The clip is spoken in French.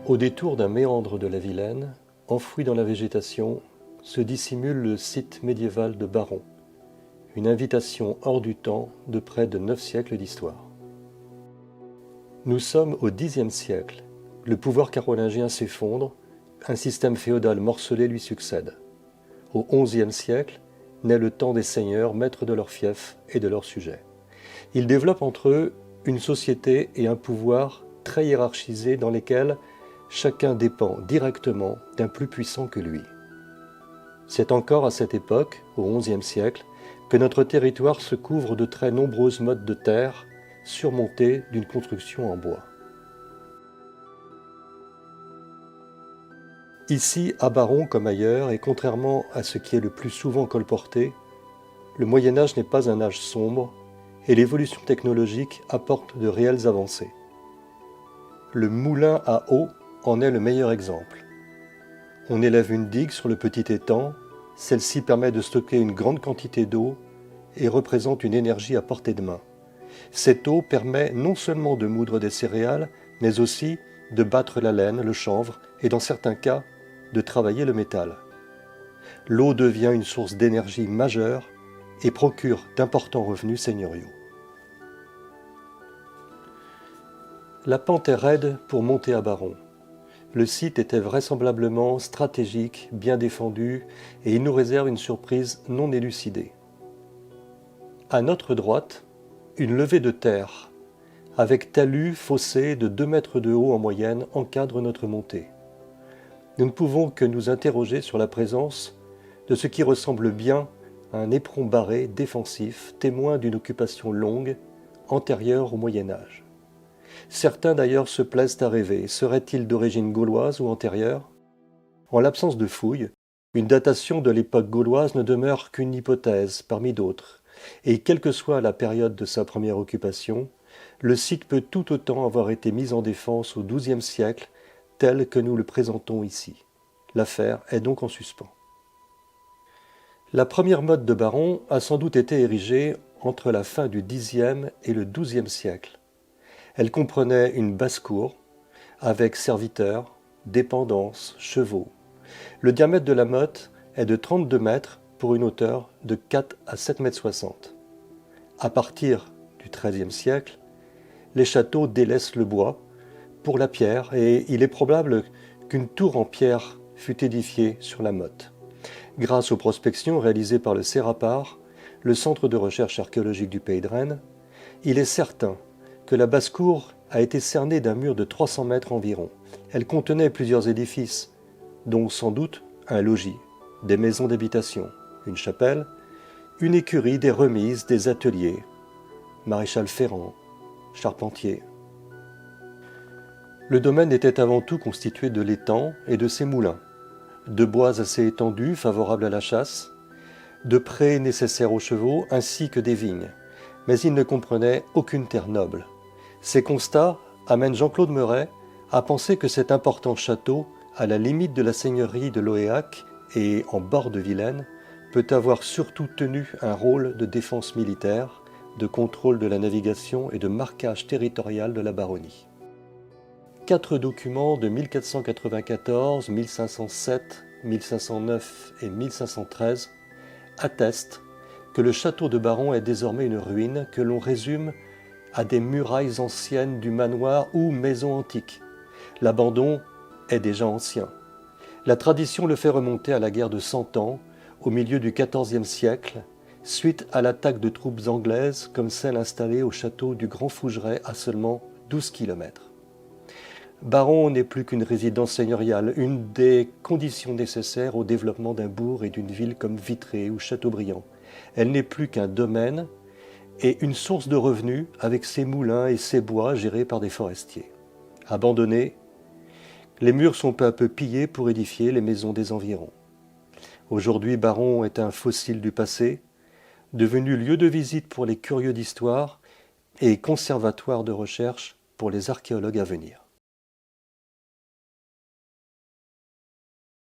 Au détour d'un méandre de la Vilaine, enfoui dans la végétation, se dissimule le site médiéval de Baron, une invitation hors du temps de près de 9 siècles d'histoire. Nous sommes au Xe siècle, le pouvoir carolingien s'effondre, un système féodal morcelé lui succède. Au XIe siècle, naît le temps des seigneurs, maîtres de leurs fiefs et de leurs sujets. Ils développent entre eux une société et un pouvoir très hiérarchisés dans lesquels chacun dépend directement d'un plus puissant que lui. C'est encore à cette époque, au XIe siècle, que notre territoire se couvre de très nombreuses mottes de terre surmontées d'une construction en bois. Ici, à Baron comme ailleurs, et contrairement à ce qui est le plus souvent colporté, le Moyen-Âge n'est pas un âge sombre et l'évolution technologique apporte de réelles avancées. Le moulin à eau en est le meilleur exemple. On élève une digue sur le petit étang, celle-ci permet de stocker une grande quantité d'eau et représente une énergie à portée de main. Cette eau permet non seulement de moudre des céréales, mais aussi de battre la laine, le chanvre et dans certains cas, de travailler le métal. L'eau devient une source d'énergie majeure et procure d'importants revenus seigneuriaux. La pente est raide pour monter à Baron. Le site était vraisemblablement stratégique, bien défendu, et il nous réserve une surprise non élucidée. À notre droite, une levée de terre, avec talus, fossés de 2 mètres de haut en moyenne, encadre notre montée. Nous ne pouvons que nous interroger sur la présence de ce qui ressemble bien à un éperon barré défensif, témoin d'une occupation longue, antérieure au Moyen-Âge. Certains d'ailleurs se plaisent à rêver, serait-il d'origine gauloise ou antérieure ? En l'absence de fouilles, une datation de l'époque gauloise ne demeure qu'une hypothèse parmi d'autres, et quelle que soit la période de sa première occupation, le site peut tout autant avoir été mis en défense au XIIe siècle, tel que nous le présentons ici. L'affaire est donc en suspens. La première motte de Baron a sans doute été érigée entre la fin du Xe et le XIIe siècle. Elle comprenait une basse-cour avec serviteurs, dépendances, chevaux. Le diamètre de la motte est de 32 mètres pour une hauteur de 4 à 7,60 mètres. À partir du XIIIe siècle, les châteaux délaissent le bois pour la pierre et il est probable qu'une tour en pierre fut édifiée sur la motte. Grâce aux prospections réalisées par le CERAPAR, le Centre de recherche archéologique du Pays de Rennes, il est certain que la basse-cour a été cernée d'un mur de 300 mètres environ. Elle contenait plusieurs édifices, dont sans doute un logis, des maisons d'habitation, une chapelle, une écurie, des remises, des ateliers, maréchal ferrant, charpentier. Le domaine était avant tout constitué de l'étang et de ses moulins, de bois assez étendus, favorables à la chasse, de prés nécessaires aux chevaux, ainsi que des vignes. Mais il ne comprenait aucune terre noble. Ces constats amènent Jean-Claude Meuret à penser que cet important château, à la limite de la seigneurie de Loéac et en bord de Vilaine, peut avoir surtout tenu un rôle de défense militaire, de contrôle de la navigation et de marquage territorial de la baronnie. 4 documents de 1494, 1507, 1509 et 1513 attestent que le château de Baron est désormais une ruine que l'on résume à des murailles anciennes du manoir ou maison antique. L'abandon est déjà ancien. La tradition le fait remonter à la guerre de 100 ans, au milieu du XIVe siècle, suite à l'attaque de troupes anglaises comme celle installée au château du Grand Fougeray à seulement 12 km. Baron n'est plus qu'une résidence seigneuriale, une des conditions nécessaires au développement d'un bourg et d'une ville comme Vitré ou Châteaubriand. Elle n'est plus qu'un domaine et une source de revenus avec ses moulins et ses bois gérés par des forestiers. Abandonnés, les murs sont peu à peu pillés pour édifier les maisons des environs. Aujourd'hui, Baron est un fossile du passé, devenu lieu de visite pour les curieux d'histoire et conservatoire de recherche pour les archéologues à venir.